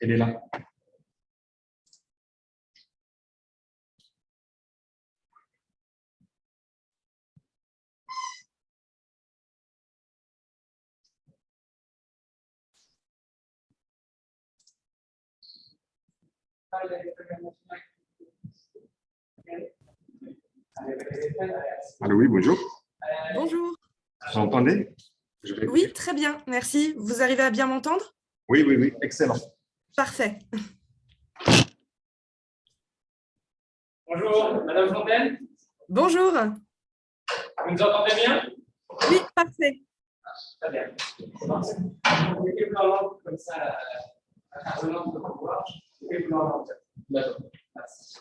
Elle est là. Allô, oui, bonjour. Bonjour. Vous m'entendez? Oui, très bien, merci. Vous arrivez à bien m'entendre? Oui, oui, oui, excellent. Parfait. Bonjour, Madame Fontaine. Bonjour. Vous nous entendez bien? Oui, parfait. Très bien. Vous mettez vous en langue comme ça, intervenante de pouvoir. Et vous en langue. D'accord. Merci.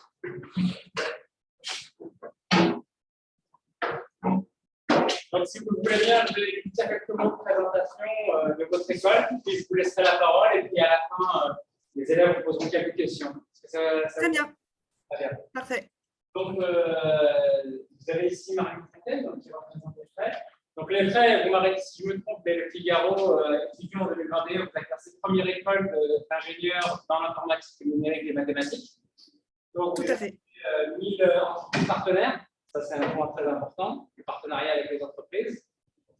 Donc, si vous voulez bien, je vais vous dire quelques mots de présentation de votre école, puis je vous laisserai la parole, et puis à la fin, les élèves vous poseront quelques questions. Très bien. Très bien. Parfait. Donc, vous avez ici Marie Fontaine, donc, qui représente les frais. Donc, les frais, vous m'arrêtez si je me trompe, mais le Figaro, étudiant en 2021, vous avez versé première école d'ingénieur dans l'informatique, le numérique et les mathématiques. Donc, tout à fait. 1000 entreprises partenaires, ça c'est un point très important, le partenariat avec les entreprises.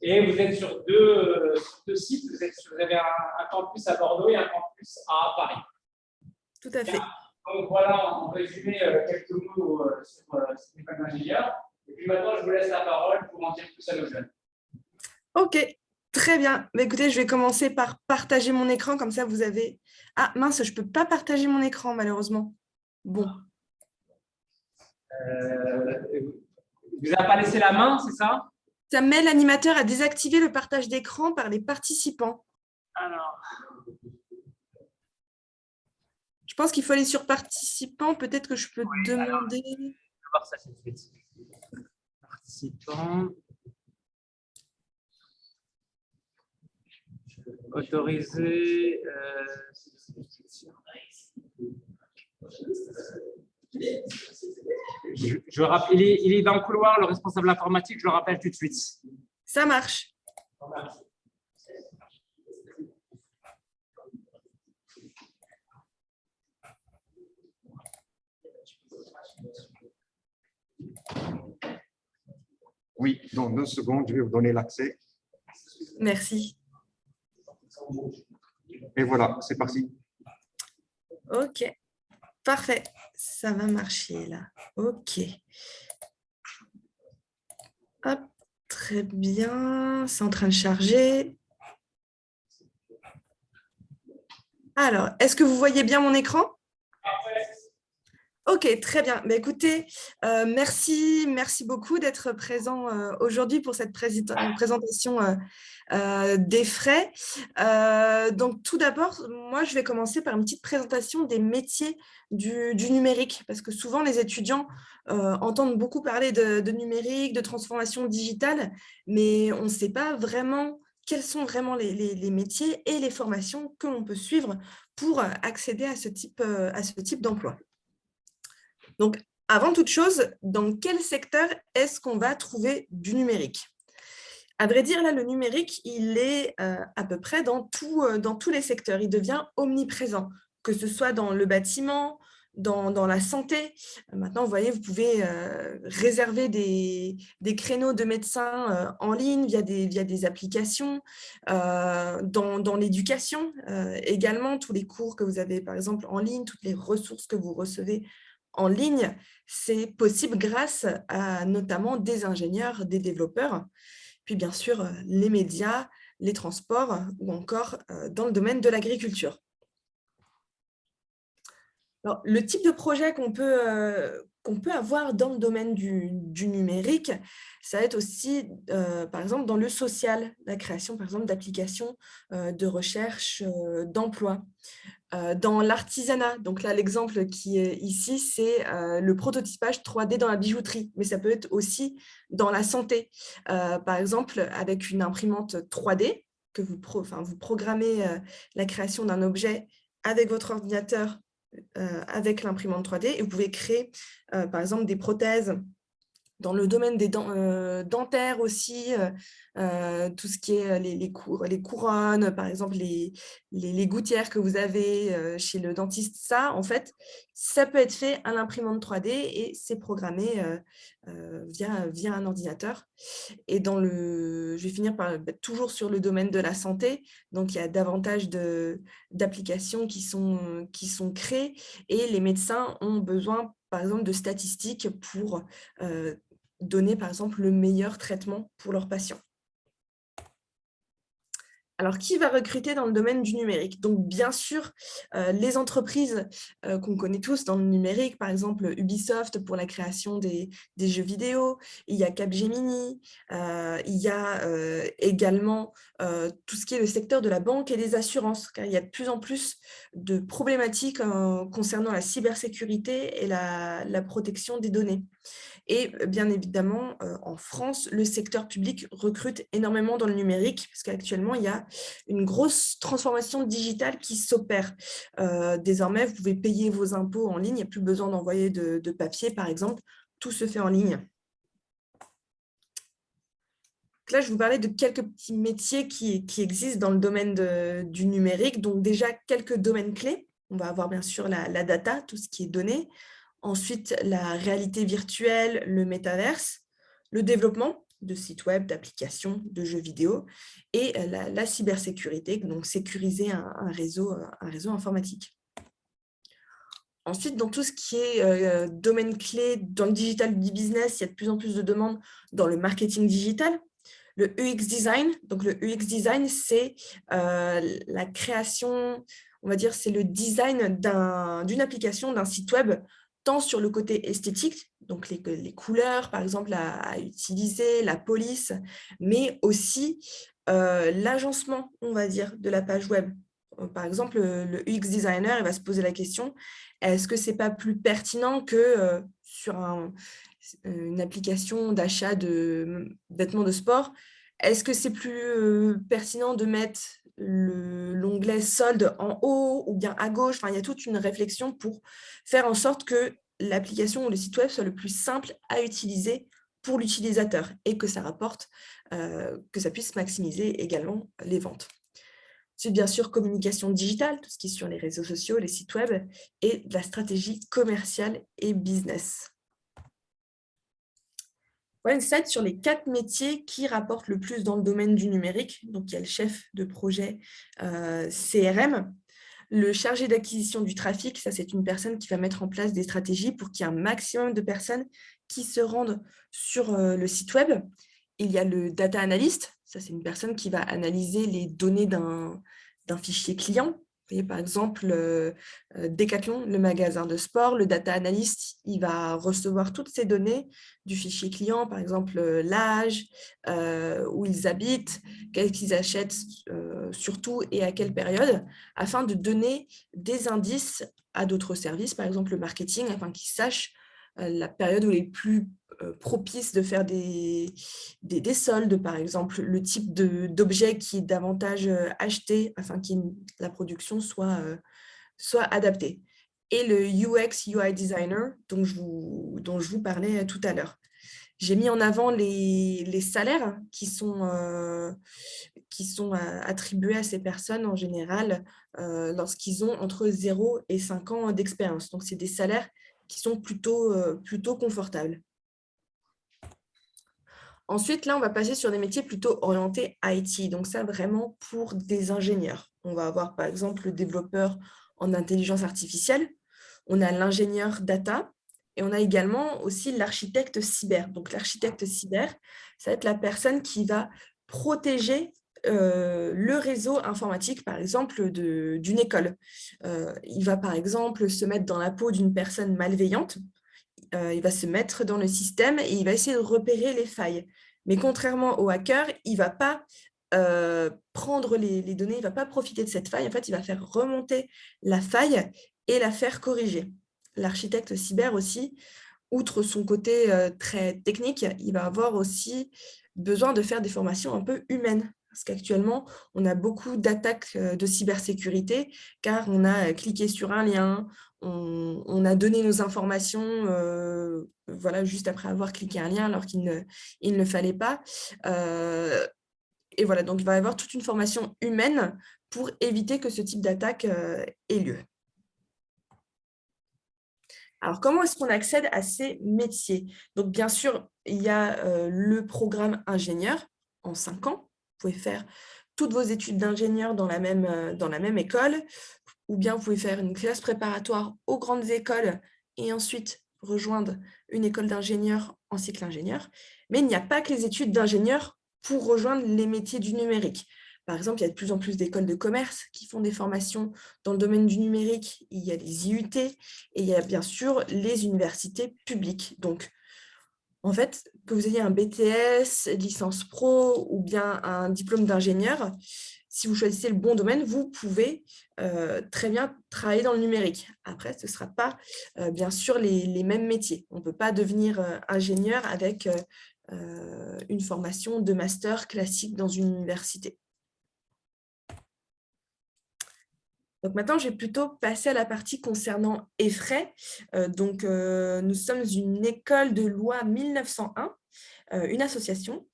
Et vous êtes sur deux sites, vous avez un campus à Bordeaux et un campus à Paris. Tout à fait. Donc voilà, en résumé, quelques mots sur l'école d'ingénieur. Et puis maintenant, je vous laisse la parole pour en dire plus à nos jeunes. Ok, très bien. Mais écoutez, je vais commencer par partager mon écran, comme ça vous avez… Ah mince, je ne peux pas partager mon écran, malheureusement. Bon. Vous n'avez pas laissé la main, c'est ça? Ça met l'animateur à désactiver le partage d'écran par les participants. Alors… Je pense qu'il faut aller sur participants. Peut-être que je peux demander… Alors, je vais voir ça tout de suite. Participants. Autorisé. Je rappelle, il est dans le couloir, le responsable informatique, je le rappelle tout de suite. Ça marche. Oui, dans 2 secondes, je vais vous donner l'accès. Merci. Et voilà, c'est parti. Ok, parfait. Ça va marcher là. Ok. Hop, très bien. C'est en train de charger. Alors, est-ce que vous voyez bien mon écran? Ok, très bien. Mais écoutez, merci beaucoup d'être présent aujourd'hui pour cette présentation des frais. Donc, tout d'abord, moi, je vais commencer par une petite présentation des métiers du numérique, parce que souvent, les étudiants entendent beaucoup parler de numérique, de transformation digitale, mais on ne sait pas vraiment quels sont vraiment les métiers et les formations que l'on peut suivre pour accéder à ce type d'emploi. Donc, avant toute chose, dans quel secteur est-ce qu'on va trouver du numérique? À vrai dire, là, le numérique, il est à peu près dans tous les secteurs. Il devient omniprésent, que ce soit dans le bâtiment, dans la santé. Maintenant, vous voyez, vous pouvez réserver des créneaux de médecins en ligne via des applications. Dans l'éducation, également, tous les cours que vous avez, par exemple, en ligne, toutes les ressources que vous recevez en ligne, c'est possible grâce à notamment des ingénieurs, des développeurs, puis bien sûr les médias, les transports ou encore dans le domaine de l'agriculture. Alors, le type de projet qu'on peut avoir dans le domaine du numérique, ça va être aussi, par exemple, dans le social, la création, par exemple, d'applications de recherche d'emploi. Dans l'artisanat, donc là, l'exemple qui est ici, c'est le prototypage 3D dans la bijouterie, mais ça peut être aussi dans la santé. Par exemple, avec une imprimante 3D, que vous programmez la création d'un objet avec votre ordinateur, avec l'imprimante 3D, et vous pouvez créer, par exemple, des prothèses Dans le domaine des dentaires aussi, tout ce qui est les couronnes, par exemple, les gouttières que vous avez chez le dentiste, ça, en fait, ça peut être fait à l'imprimante 3D et c'est programmé via un ordinateur. Et je vais finir par toujours sur le domaine de la santé. Donc, il y a davantage d'applications qui sont créées et les médecins ont besoin, par exemple, de statistiques pour donner, par exemple, le meilleur traitement pour leurs patients. Alors, qui va recruter dans le domaine du numérique? Donc, bien sûr, les entreprises qu'on connaît tous dans le numérique, par exemple Ubisoft pour la création des jeux vidéo, il y a Capgemini, il y a également tout ce qui est le secteur de la banque et des assurances, car il y a de plus en plus de problématiques concernant la cybersécurité et la protection des données. Et bien évidemment, en France, le secteur public recrute énormément dans le numérique, parce qu'actuellement, il y a une grosse transformation digitale qui s'opère. Désormais, vous pouvez payer vos impôts en ligne, il n'y a plus besoin d'envoyer de papier, par exemple, tout se fait en ligne. Donc là, je vous parlais de quelques petits métiers qui existent dans le domaine du numérique. Donc déjà, quelques domaines clés. On va avoir bien sûr la data, tout ce qui est donné. Ensuite, la réalité virtuelle, le métaverse, le développement de sites web, d'applications, de jeux vidéo et la cybersécurité, donc sécuriser un réseau informatique. Ensuite, dans tout ce qui est domaine clé, dans le digital business, il y a de plus en plus de demandes dans le marketing digital. Le UX design, donc le UX design, c'est la création, on va dire, c'est le design d'une application, d'un site web, tant sur le côté esthétique, donc les couleurs, par exemple, à utiliser, la police, mais aussi l'agencement, on va dire, de la page web. Par exemple, le UX designer, il va se poser la question, est-ce que ce n'est pas plus pertinent que sur une application d'achat de vêtements de sport, est-ce que c'est plus pertinent de mettre l'onglet solde en haut ou bien à gauche? Enfin, il y a toute une réflexion pour faire en sorte que l'application ou le site web soit le plus simple à utiliser pour l'utilisateur et que ça rapporte, que ça puisse maximiser également les ventes. C'est bien sûr communication digitale, tout ce qui est sur les réseaux sociaux, les sites web et de la stratégie commerciale et business. Voilà une slide sur les 4 métiers qui rapportent le plus dans le domaine du numérique. Donc, il y a le chef de projet CRM, le chargé d'acquisition du trafic, ça c'est une personne qui va mettre en place des stratégies pour qu'il y ait un maximum de personnes qui se rendent sur le site web. Il y a le data analyst, ça c'est une personne qui va analyser les données d'un fichier client. Vous voyez, par exemple, Decathlon, le magasin de sport, le data analyst, il va recevoir toutes ces données du fichier client, par exemple l'âge, où ils habitent, qu'est-ce qu'ils achètent surtout et à quelle période, afin de donner des indices à d'autres services, par exemple le marketing, afin qu'ils sachent la période où il est plus propice de faire des soldes, par exemple, le type d'objet qui est davantage acheté afin que la production soit adaptée. Et le UX UI designer dont je vous parlais tout à l'heure. J'ai mis en avant les salaires qui sont attribués à ces personnes en général lorsqu'ils ont entre 0 et 5 ans d'expérience. Donc, c'est des salaires qui sont plutôt confortables. Ensuite, là, on va passer sur des métiers plutôt orientés IT. Donc, ça, vraiment pour des ingénieurs. On va avoir, par exemple, le développeur en intelligence artificielle. On a l'ingénieur data. Et on a également aussi l'architecte cyber. Donc, l'architecte cyber, ça va être la personne qui va protéger le réseau informatique, par exemple, d'une école. Il va, par exemple, se mettre dans la peau d'une personne malveillante. Il va se mettre dans le système et il va essayer de repérer les failles. Mais contrairement au hacker, il ne va pas prendre les données, il ne va pas profiter de cette faille. En fait, il va faire remonter la faille et la faire corriger. L'architecte cyber aussi, outre son côté très technique, il va avoir aussi besoin de faire des formations un peu humaines Parce qu'actuellement, on a beaucoup d'attaques de cybersécurité car on a cliqué sur un lien, on a donné nos informations voilà, juste après avoir cliqué un lien alors qu'il ne fallait pas. Et voilà, donc il va y avoir toute une formation humaine pour éviter que ce type d'attaque ait lieu. Alors, comment est-ce qu'on accède à ces métiers? Donc, bien sûr, il y a le programme ingénieur en 5 ans. Vous pouvez faire toutes vos études d'ingénieur dans la même école, ou bien vous pouvez faire une classe préparatoire aux grandes écoles et ensuite rejoindre une école d'ingénieur en cycle ingénieur. Mais il n'y a pas que les études d'ingénieur pour rejoindre les métiers du numérique. Par exemple, il y a de plus en plus d'écoles de commerce qui font des formations dans le domaine du numérique. Il y a les IUT et il y a bien sûr les universités publiques. Donc, en fait, que vous ayez un BTS, licence pro ou bien un diplôme d'ingénieur, si vous choisissez le bon domaine, vous pouvez très bien travailler dans le numérique. Après, ce ne sera pas bien sûr les mêmes métiers. On ne peut pas devenir ingénieur avec une formation de master classique dans une université. Donc maintenant, je vais plutôt passer à la partie concernant EFRAY. Nous sommes une école de loi 1901, une association.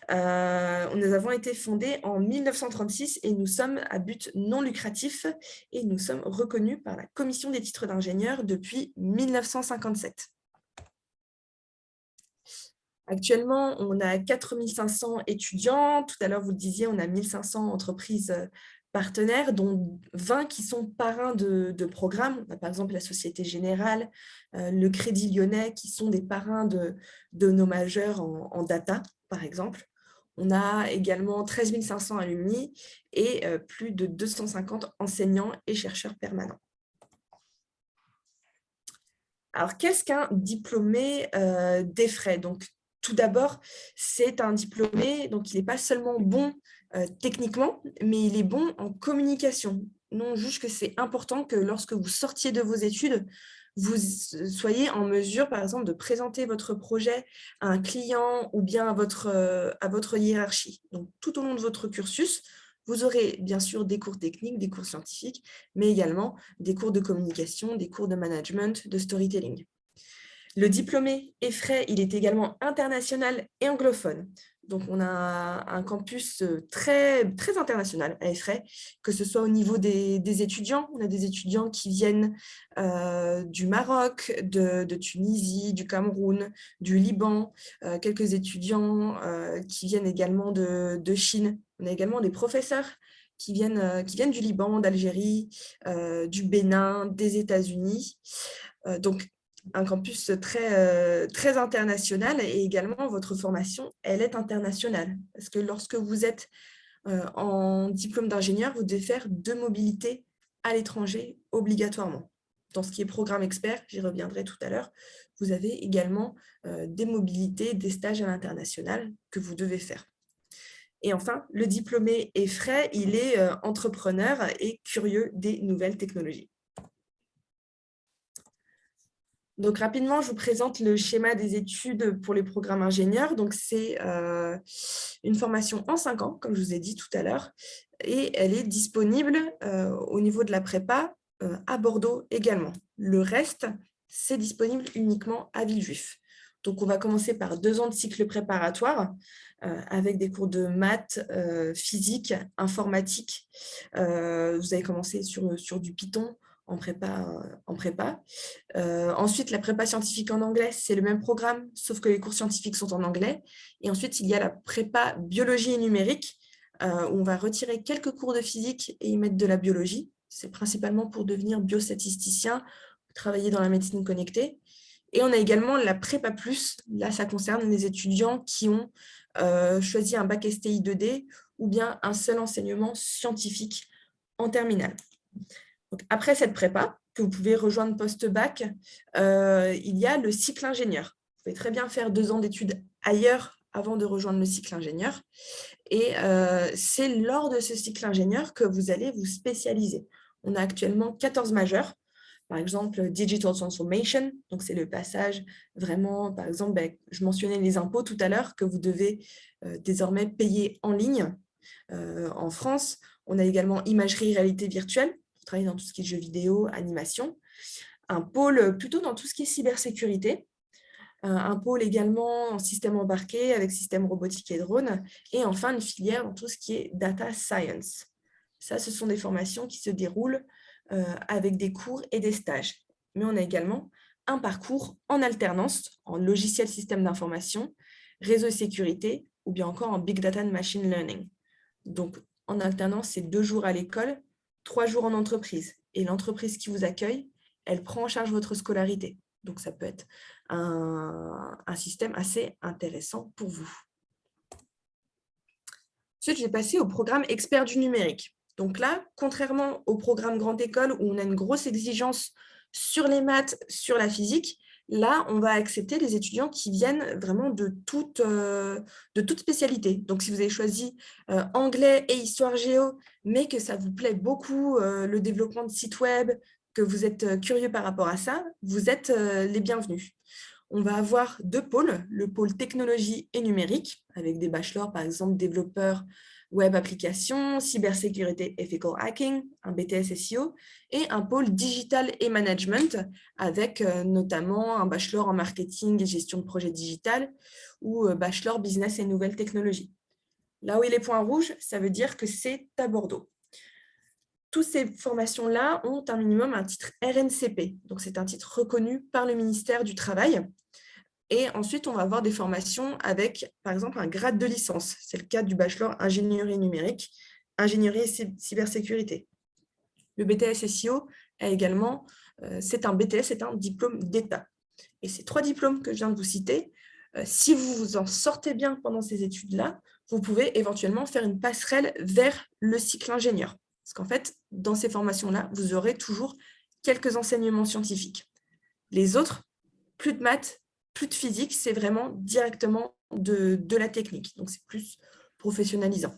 Nous avons été fondés en 1936 et nous sommes à but non lucratif et nous sommes reconnus par la Commission des titres d'ingénieur depuis 1957. Actuellement, on a 4500 étudiants. Tout à l'heure, vous le disiez, on a 1500 entreprises partenaires, dont 20 qui sont parrains de programmes. On a par exemple la Société Générale, le Crédit Lyonnais, qui sont des parrains de nos majeurs en data, par exemple. On a également 13 500 alumni et plus de 250 enseignants et chercheurs permanents. Alors, qu'est-ce qu'un diplômé d'EFRAY? Donc, tout d'abord, c'est un diplômé, donc il n'est pas seulement bon techniquement, mais il est bon en communication. Non, juste que c'est important que lorsque vous sortiez de vos études, vous soyez en mesure, par exemple, de présenter votre projet à un client ou bien à votre hiérarchie. Donc, tout au long de votre cursus, vous aurez bien sûr des cours techniques, des cours scientifiques, mais également des cours de communication, des cours de management, de storytelling. Le diplômé EFRAY, il est également international et anglophone. Donc, on a un campus très, très international à EFRAY, que ce soit au niveau des étudiants. On a des étudiants qui viennent du Maroc, de Tunisie, du Cameroun, du Liban, quelques étudiants qui viennent également de Chine. On a également des professeurs qui viennent du Liban, d'Algérie, du Bénin, des États-Unis. Donc, un campus très, très international et également votre formation, elle est internationale. Parce que lorsque vous êtes en diplôme d'ingénieur, vous devez faire 2 mobilités à l'étranger obligatoirement. Dans ce qui est programme expert, j'y reviendrai tout à l'heure, vous avez également des mobilités, des stages à l'international que vous devez faire. Et enfin, le diplômé EFRAY, il est entrepreneur et curieux des nouvelles technologies. Donc, rapidement, je vous présente le schéma des études pour les programmes ingénieurs. Donc, c'est une formation en 5 ans, comme je vous ai dit tout à l'heure, et elle est disponible au niveau de la prépa à Bordeaux également. Le reste, c'est disponible uniquement à Villejuif. Donc, on va commencer par 2 ans de cycle préparatoire avec des cours de maths, physique, informatique. Vous allez commencer sur du Python, en prépa. Ensuite, la prépa scientifique en anglais, c'est le même programme, sauf que les cours scientifiques sont en anglais. Et ensuite, il y a la prépa biologie et numérique, où on va retirer quelques cours de physique et y mettre de la biologie. C'est principalement pour devenir biostatisticien, travailler dans la médecine connectée. Et on a également la prépa plus. Là, ça concerne les étudiants qui ont choisi un bac STI 2D ou bien un seul enseignement scientifique en terminale. Donc, après cette prépa, que vous pouvez rejoindre post-bac, il y a le cycle ingénieur. Vous pouvez très bien faire 2 ans d'études ailleurs avant de rejoindre le cycle ingénieur. Et c'est lors de ce cycle ingénieur que vous allez vous spécialiser. On a actuellement 14 majeurs. Par exemple, Digital Transformation, donc c'est le passage vraiment, par exemple, je mentionnais les impôts tout à l'heure, que vous devez désormais payer en ligne. en France. On a également imagerie et réalité virtuelle, pour travailler dans tout ce qui est jeux vidéo, animation. Un pôle plutôt dans tout ce qui est cybersécurité. Un pôle également en système embarqué avec système robotique et drone. Et enfin, une filière dans tout ce qui est data science. Ça, ce sont des formations qui se déroulent avec des cours et des stages. Mais on a également un parcours en alternance, en logiciel système d'information, réseau et sécurité, ou bien encore en big data and machine learning. Donc, en alternance, c'est 2 jours à l'école, 3 jours en entreprise. Et l'entreprise qui vous accueille, elle prend en charge votre scolarité. Donc, ça peut être un système assez intéressant pour vous. Ensuite, je vais passer au programme expert du numérique. Donc là, contrairement au programme grande école où on a une grosse exigence sur les maths, sur la physique, là, on va accepter les étudiants qui viennent vraiment de toute spécialité. Donc, si vous avez choisi anglais et histoire géo, mais que ça vous plaît beaucoup, le développement de sites web, que vous êtes curieux par rapport à ça, vous êtes les bienvenus. On va avoir 2 pôles, le pôle technologie et numérique, avec des bachelors, par exemple, développeurs web applications, cybersécurité ethical hacking, un BTS SEO, et un pôle digital et management, avec notamment un bachelor en marketing et gestion de projet digital, ou bachelor business et nouvelles technologies. Là où il est point rouge, ça veut dire que c'est à Bordeaux. Toutes ces formations-là ont un minimum un titre RNCP, donc c'est un titre reconnu par le ministère du Travail. Et ensuite, on va avoir des formations avec, par exemple, un grade de licence. C'est le cas du bachelor ingénierie numérique, ingénierie et cybersécurité. Le BTS SEO a également, c'est un BTS, c'est un diplôme d'État. Et ces 3 diplômes que je viens de vous citer, si vous vous en sortez bien pendant ces études-là, vous pouvez éventuellement faire une passerelle vers le cycle ingénieur. Parce qu'en fait, dans ces formations-là, vous aurez toujours quelques enseignements scientifiques. Les autres, plus de maths, plus de physique, c'est vraiment directement de la technique. Donc, c'est plus professionnalisant.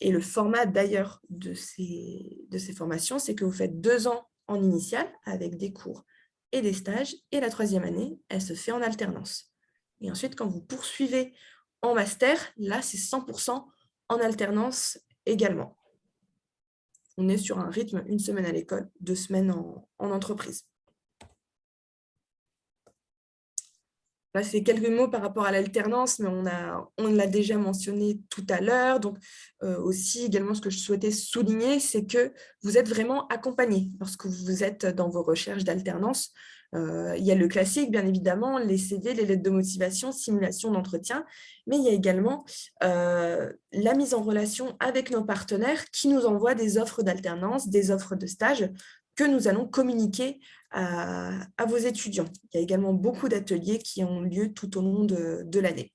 Et le format d'ailleurs de ces formations, c'est que vous faites 2 ans en initiale avec des cours et des stages. Et la 3e année, elle se fait en alternance. Et ensuite, quand vous poursuivez en master, là, c'est 100% en alternance également. On est sur un rythme 1 semaine à l'école, 2 semaines en entreprise. Là, c'est quelques mots par rapport à l'alternance, mais on l'a déjà mentionné tout à l'heure. Donc, aussi, également, ce que je souhaitais souligner, c'est que vous êtes vraiment accompagné lorsque vous êtes dans vos recherches d'alternance. Il y a le classique, bien évidemment, les CV, les lettres de motivation, simulation d'entretien, mais il y a également la mise en relation avec nos partenaires qui nous envoient des offres d'alternance, des offres de stage que nous allons communiquer à vos étudiants. Il y a également beaucoup d'ateliers qui ont lieu tout au long de l'année.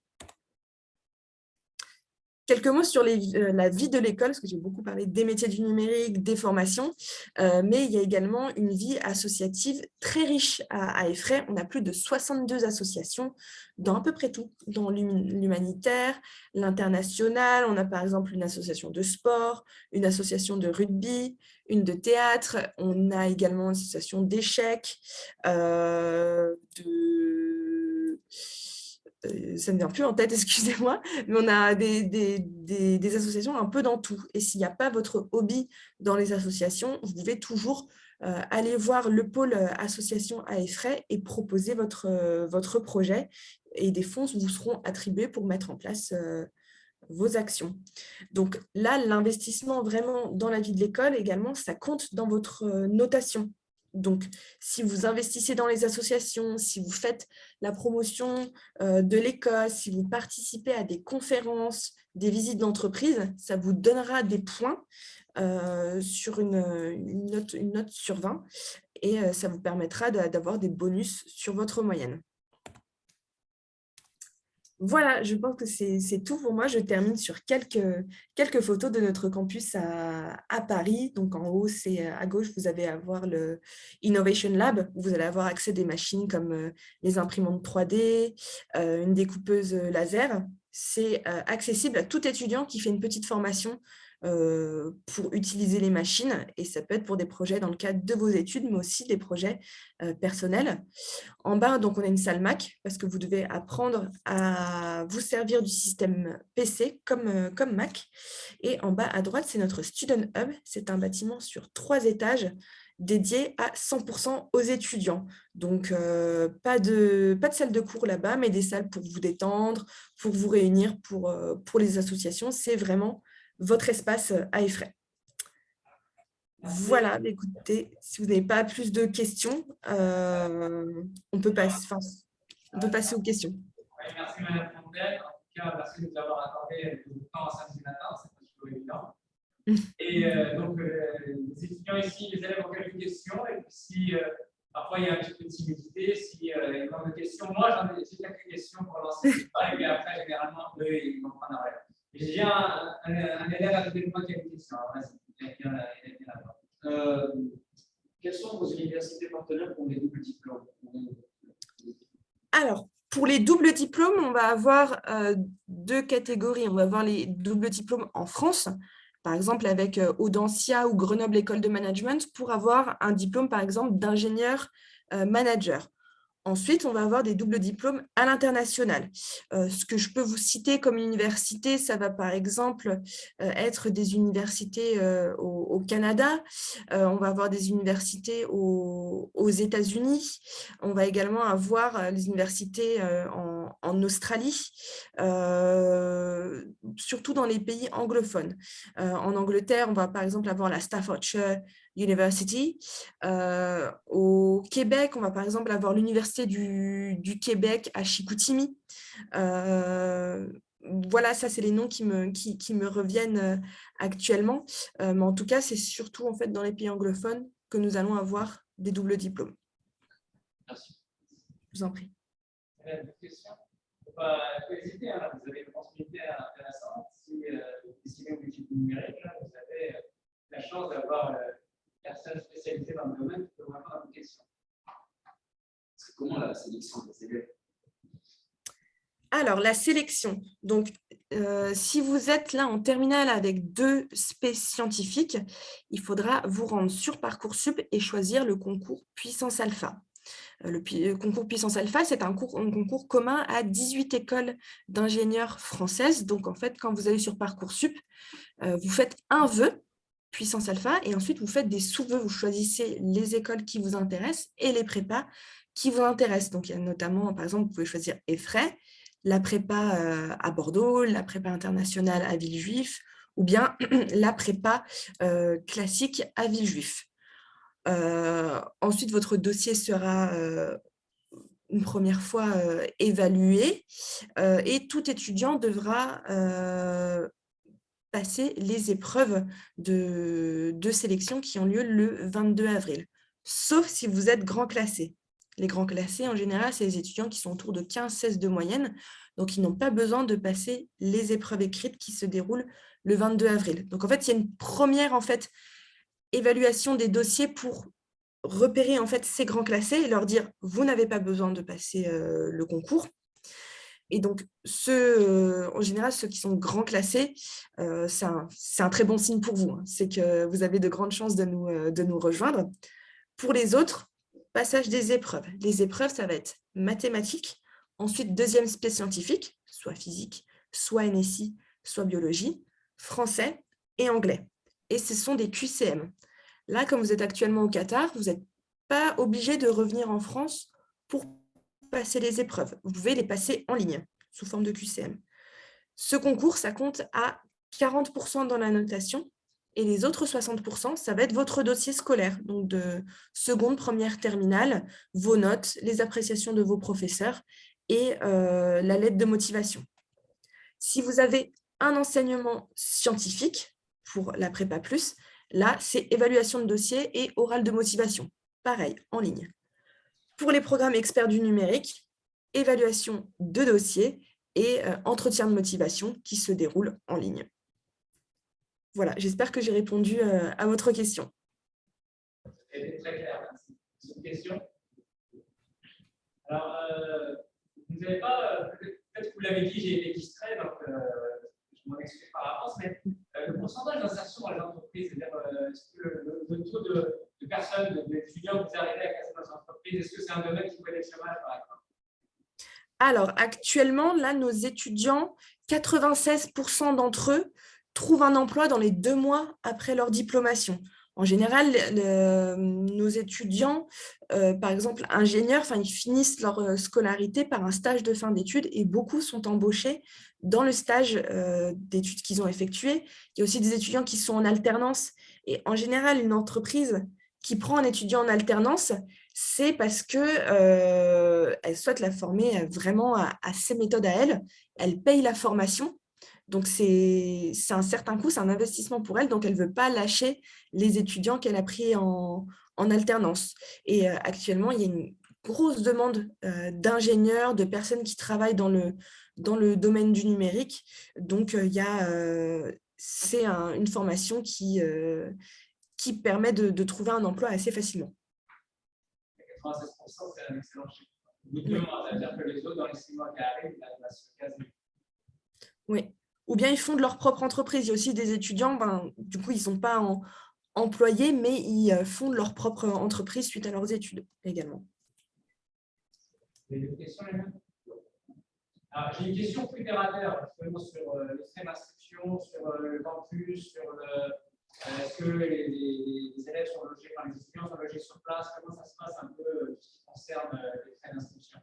Quelques mots sur la vie de l'école, parce que j'ai beaucoup parlé des métiers du numérique, des formations, mais il y a également une vie associative très riche à Effray. On a plus de 62 associations dans à peu près tout, dans l'humanitaire, l'international. On a par exemple une association de sport, une association de rugby, une de théâtre. On a également une association d'échecs, ça ne me vient plus en tête, excusez-moi, mais on a des associations un peu dans tout. Et s'il n'y a pas votre hobby dans les associations, vous pouvez toujours aller voir le pôle association à Effray et proposer votre projet. Et des fonds vous seront attribués pour mettre en place vos actions. Donc là, l'investissement vraiment dans la vie de l'école également, ça compte dans votre notation. Donc, si vous investissez dans les associations, si vous faites la promotion de l'école, si vous participez à des conférences, des visites d'entreprise, ça vous donnera des points sur une note sur 20 et ça vous permettra d'avoir des bonus sur votre moyenne. Voilà, je pense que c'est tout pour moi. Je termine sur quelques photos de notre campus à Paris. Donc, en haut, c'est à gauche, vous allez avoir le Innovation Lab, où vous allez avoir accès à des machines comme les imprimantes 3D, une découpeuse laser. C'est accessible à tout étudiant qui fait une petite formation pour utiliser les machines, et ça peut être pour des projets dans le cadre de vos études, mais aussi des projets personnels. En bas, donc, on a une salle Mac, parce que vous devez apprendre à vous servir du système PC comme Mac. Et en bas à droite, c'est notre Student Hub. C'est un bâtiment sur 3 étages dédié à 100% aux étudiants. Donc, pas de salle de cours là-bas, mais des salles pour vous détendre, pour vous réunir, pour les associations. C'est vraiment votre espace à effet. Voilà, écoutez, si vous n'avez pas plus de questions, on peut passer aux questions. Oui, merci Madame Fontaine. En tout cas, merci de nous avoir accordé le temps à samedi matin, c'est pas toujours évident. Et donc, les étudiants ici, les élèves ont quelques questions, et puis si parfois il y a un petit peu de timidité, s'il y a encore des questions, moi j'ai quelques questions pour lancer le débat, et puis après, généralement, eux, ils comprennent rien. J'ai un élève à côté de moi qui a une question. Vas-y, il est bien là-bas. Quelles sont vos universités partenaires pour les doubles diplômes? Alors, pour les doubles diplômes, on va avoir 2 catégories. On va avoir les doubles diplômes en France, par exemple avec Audencia ou Grenoble École de Management, pour avoir un diplôme, par exemple, d'ingénieur manager. Ensuite, on va avoir des doubles diplômes à l'international. Ce que je peux vous citer comme université, ça va par exemple être des universités au Canada, on va avoir des universités aux États-Unis, on va également avoir les universités en Australie, surtout dans les pays anglophones. En Angleterre, on va par exemple avoir la Staffordshire University. Au Québec, on va par exemple avoir l'Université du Québec à Chicoutimi. Voilà, ça, c'est les noms qui me reviennent actuellement. Mais en tout cas, c'est surtout en fait, dans les pays anglophones que nous allons avoir des doubles diplômes. Merci. Je vous en prie. D'autres questions? Il ne faut pas hésiter, hein, vous avez une opportunité intéressante. Si vous décidez au études numériques, là, vous avez la chance d'avoir personne spécialisée dans le domaine qui peut vous répondre à vos questions. Comment la sélection des élèves? Alors, la sélection. Donc, si vous êtes là en terminale avec 2 spé scientifiques, il faudra vous rendre sur Parcoursup et choisir le concours Puissance Alpha. Le concours Puissance Alpha, c'est un concours commun à 18 écoles d'ingénieurs françaises. Donc, en fait, quand vous allez sur Parcoursup, vous faites un vœu, Puissance Alpha, et ensuite, vous faites des sous-vœux. Vous choisissez les écoles qui vous intéressent et les prépas qui vous intéressent. Donc, il y a notamment, par exemple, vous pouvez choisir Effray, la prépa à Bordeaux, la prépa internationale à Villejuif, ou bien la prépa classique à Villejuif. Ensuite, votre dossier sera une première fois évalué et tout étudiant devra passer les épreuves de sélection qui ont lieu le 22 avril, sauf si vous êtes grand classé. Les grands classés, en général, c'est les étudiants qui sont autour de 15-16 de moyenne, donc ils n'ont pas besoin de passer les épreuves écrites qui se déroulent le 22 avril. Donc, en fait, il y a une première évaluation des dossiers pour repérer en fait ces grands classés et leur dire « vous n'avez pas besoin de passer le concours ». Et donc, en général, ceux qui sont grands classés, c'est un très bon signe pour vous. Hein. C'est que vous avez de grandes chances de nous rejoindre. Pour les autres, passage des épreuves. Les épreuves, ça va être mathématiques, ensuite deuxième spé scientifique, soit physique, soit NSI, soit biologie, français et anglais. Et ce sont des QCM. Là, comme vous êtes actuellement au Qatar, vous n'êtes pas obligé de revenir en France pour passer les épreuves. Vous pouvez les passer en ligne, sous forme de QCM. Ce concours, ça compte à 40% dans la notation, et les autres 60%, ça va être votre dossier scolaire, donc de seconde, première, terminale, vos notes, les appréciations de vos professeurs et la lettre de motivation. Si vous avez un enseignement scientifique pour la prépa plus, là, c'est évaluation de dossier et oral de motivation. Pareil, en ligne. Pour les programmes experts du numérique, évaluation de dossier et entretien de motivation qui se déroule en ligne. Voilà, j'espère que j'ai répondu à votre question. C'est très clair, merci. Une question? Alors, vous n'avez pas, peut-être que vous l'avez dit, j'ai été distrait, donc je m'en excuse par avance, mais le pourcentage d'insertion dans les entreprises, c'est-à-dire est-ce que le taux de personnes, d'étudiants que vous arrivez à casser dans les entreprises, est-ce que c'est un domaine qui connaît le chômage, par exemple? Alors, actuellement, là, nos étudiants, 96% d'entre eux trouvent un emploi dans les 2 mois après leur diplomation. En général, nos étudiants, par exemple, ingénieurs, ils finissent leur scolarité par un stage de fin d'études et beaucoup sont embauchés dans le stage d'études qu'ils ont effectué. Il y a aussi des étudiants qui sont en alternance. Et en général, une entreprise qui prend un étudiant en alternance, c'est parce qu'elle souhaite la former vraiment à ses méthodes à elle. Elle paye la formation. Donc, c'est un certain coût, c'est un investissement pour elle. Donc, elle ne veut pas lâcher les étudiants qu'elle a pris en alternance. Et actuellement, il y a une grosse demande d'ingénieurs, de personnes qui travaillent dans le domaine du numérique. Donc, c'est une formation qui permet de trouver un emploi assez facilement. 96%, c'est un excellent chiffre. Ça veut dire que les autres, dans les 6 mois qui arrivent, ils arrivent à se caser. Oui. Ou bien ils font de leur propre entreprise. Il y a aussi des étudiants, du coup, ils ne sont pas employés, mais ils font de leur propre entreprise suite à leurs études également. Vous avez des questions, les gars? Alors, j'ai une question plus terre à terre, justement, sur les frais d'inscription, sur le campus, sur est-ce que les élèves sont logés, les étudiants sont logés sur place? Comment ça se passe un peu tout ce qui concerne les frais d'inscription?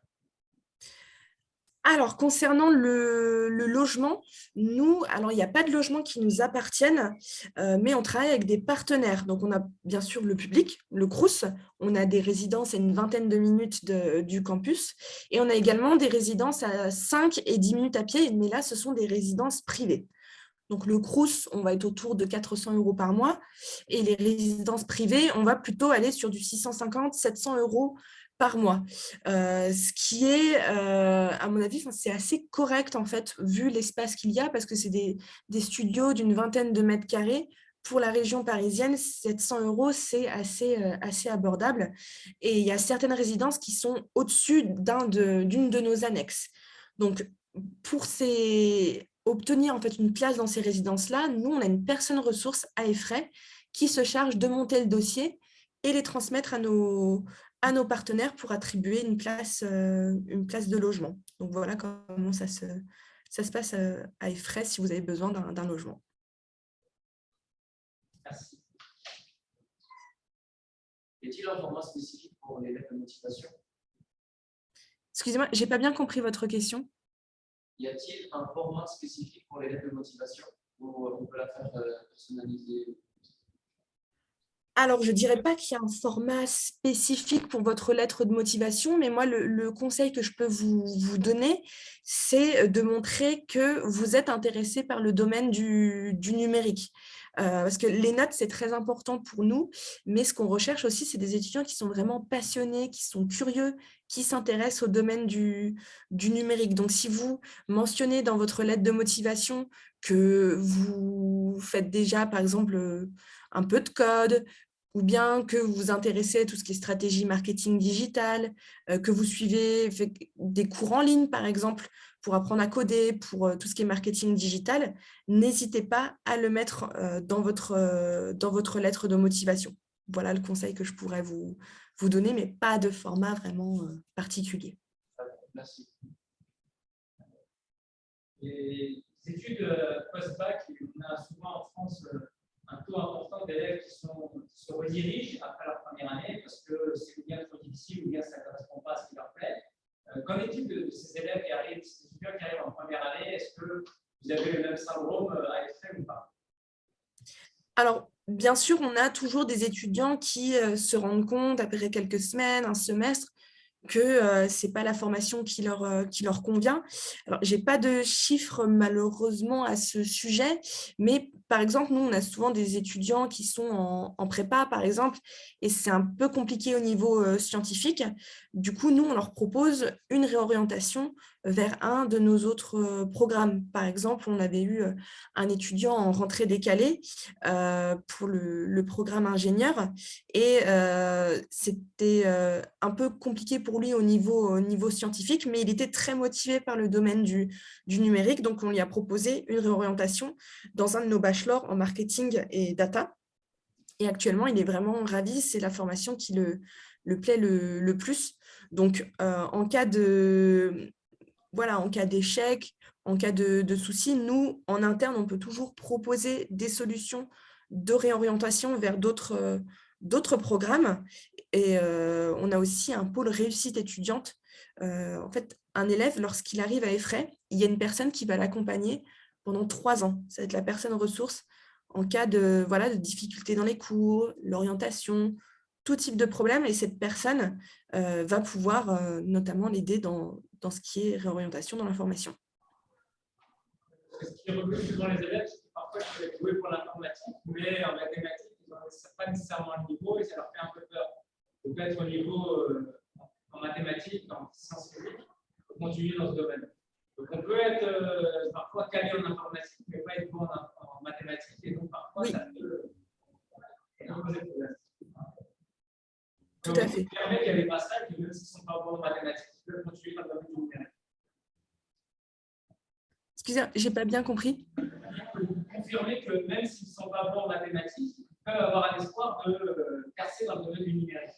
Alors, concernant le logement, nous, alors il n'y a pas de logement qui nous appartiennent, mais on travaille avec des partenaires. Donc, on a bien sûr le public, le Crous, on a des résidences à une vingtaine de minutes du campus, et on a également des résidences à 5 et 10 minutes à pied, mais là, ce sont des résidences privées. Donc, le Crous, on va être autour de 400 € par mois, et les résidences privées, on va plutôt aller sur du 650, 700 € par mois. Ce qui est, à mon avis, c'est assez correct, en fait, vu l'espace qu'il y a, parce que c'est des studios d'une vingtaine de mètres carrés. Pour la région parisienne, 700 €, c'est assez abordable. Et il y a certaines résidences qui sont au-dessus d'une de nos annexes. Donc, pour obtenir en fait une place dans ces résidences-là, nous, on a une personne ressource à Effray qui se charge de monter le dossier et les transmettre à nos partenaires pour attribuer une place de logement. Donc, voilà comment ça se passe à Effray si vous avez besoin d'un logement. Merci. Y a-t-il un format spécifique pour les lettres de motivation? Excusez-moi, je n'ai pas bien compris votre question. Y a-t-il un format spécifique pour les lettres de motivation où on peut la faire personnaliser? Alors, je ne dirais pas qu'il y a un format spécifique pour votre lettre de motivation, mais moi, le conseil que je peux vous donner, c'est de montrer que vous êtes intéressé par le domaine du numérique. Parce que les notes, c'est très important pour nous, mais ce qu'on recherche aussi, c'est des étudiants qui sont vraiment passionnés, qui sont curieux, qui s'intéressent au domaine du numérique. Donc, si vous mentionnez dans votre lettre de motivation que vous faites déjà, par exemple, un peu de code, ou bien que vous vous intéressez à tout ce qui est stratégie marketing digital, que vous suivez des cours en ligne, par exemple, pour apprendre à coder, pour tout ce qui est marketing digital, n'hésitez pas à le mettre dans votre lettre de motivation. Voilà le conseil que je pourrais vous donner, mais pas de format vraiment particulier. Merci. Les études post-bac, on a souvent en France un taux important d'élèves qui se redirigent après leur première année parce que c'est bien trop difficile ou bien ça ne correspond pas à ce qui leur plaît. Qu'en est-il de ces élèves qui arrivent, ces étudiants qui arrivent en première année? Est-ce que vous avez le même syndrome à Effray ou pas? Alors, bien sûr, on a toujours des étudiants qui se rendent compte après quelques semaines, un semestre, que ce n'est pas la formation qui leur convient. Alors, je n'ai pas de chiffres malheureusement à ce sujet, mais par exemple, nous, on a souvent des étudiants qui sont en prépa, par exemple, et c'est un peu compliqué au niveau scientifique. Du coup, nous, on leur propose une réorientation vers un de nos autres programmes. Par exemple, on avait eu un étudiant en rentrée décalée pour le programme ingénieur et c'était un peu compliqué pour lui au niveau scientifique, mais il était très motivé par le domaine du numérique, donc on lui a proposé une réorientation dans un de nos bachelors en marketing et data. Et actuellement, il est vraiment ravi, c'est la formation qui le plaît le plus. Donc, en cas d'échec, en cas de souci, nous, en interne, on peut toujours proposer des solutions de réorientation vers d'autres programmes. Et on a aussi un pôle réussite étudiante. En fait, un élève, lorsqu'il arrive à Effray, il y a une personne qui va l'accompagner pendant 3 ans. Ça va être la personne ressource en cas de difficultés dans les cours, l'orientation, tout type de problème. Et cette personne va pouvoir notamment l'aider dans ce qui est réorientation dans la formation. Ce qui recrute souvent les élèves, c'est que parfois ils peuvent jouer pour l'informatique, mais en mathématiques, ils n'ont pas nécessairement le niveau et ça leur fait un peu peur. Donc être au niveau en mathématiques, en sciences physiques, pour continuer dans ce domaine. Donc on peut être parfois calé en informatique, mais pas être bon en mathématiques, et donc parfois ça peut poser problème. Tout à fait. Il y a des passages qui, même s'ils ne sont pas bons en mathématiques, ils peuvent continuer dans le domaine du numérique. Excusez-moi, je n'ai pas bien compris. Vous confirmez que même s'ils ne sont pas bons en mathématiques, ils peuvent avoir un espoir de percer dans le domaine du numérique.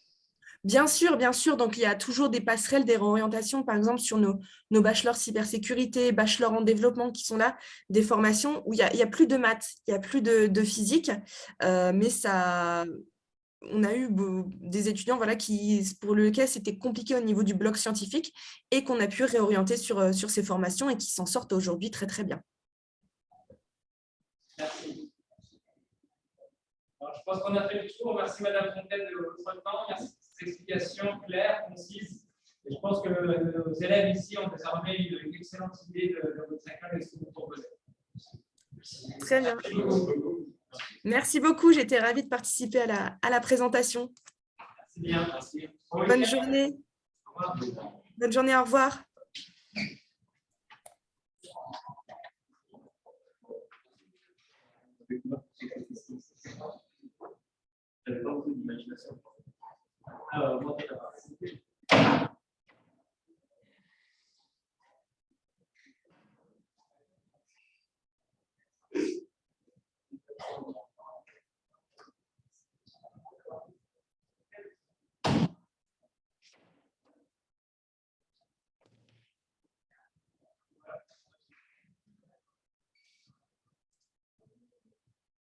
Bien sûr, bien sûr. Donc, il y a toujours des passerelles, des réorientations, par exemple, sur nos bachelors cybersécurité, bachelors en développement qui sont là, des formations où il y a plus de maths, il n'y a plus de physique, mais on a eu des étudiants pour lesquels c'était compliqué au niveau du bloc scientifique et qu'on a pu réorienter sur ces formations et qui s'en sortent aujourd'hui très, très bien. Merci. Alors, je pense qu'on a fait le tour. Merci Madame Fontaine de votre temps. Merci pour ces explications claires, concises. Et je pense que nos élèves ici ont désormais une excellente idée de votre école et de ce que vous proposez. Très bien. Merci beaucoup. J'étais ravie de participer à la présentation. Merci bien. Merci. Bonne journée. Bonne journée. Au revoir. J'avais pas beaucoup d'imagination. Moi,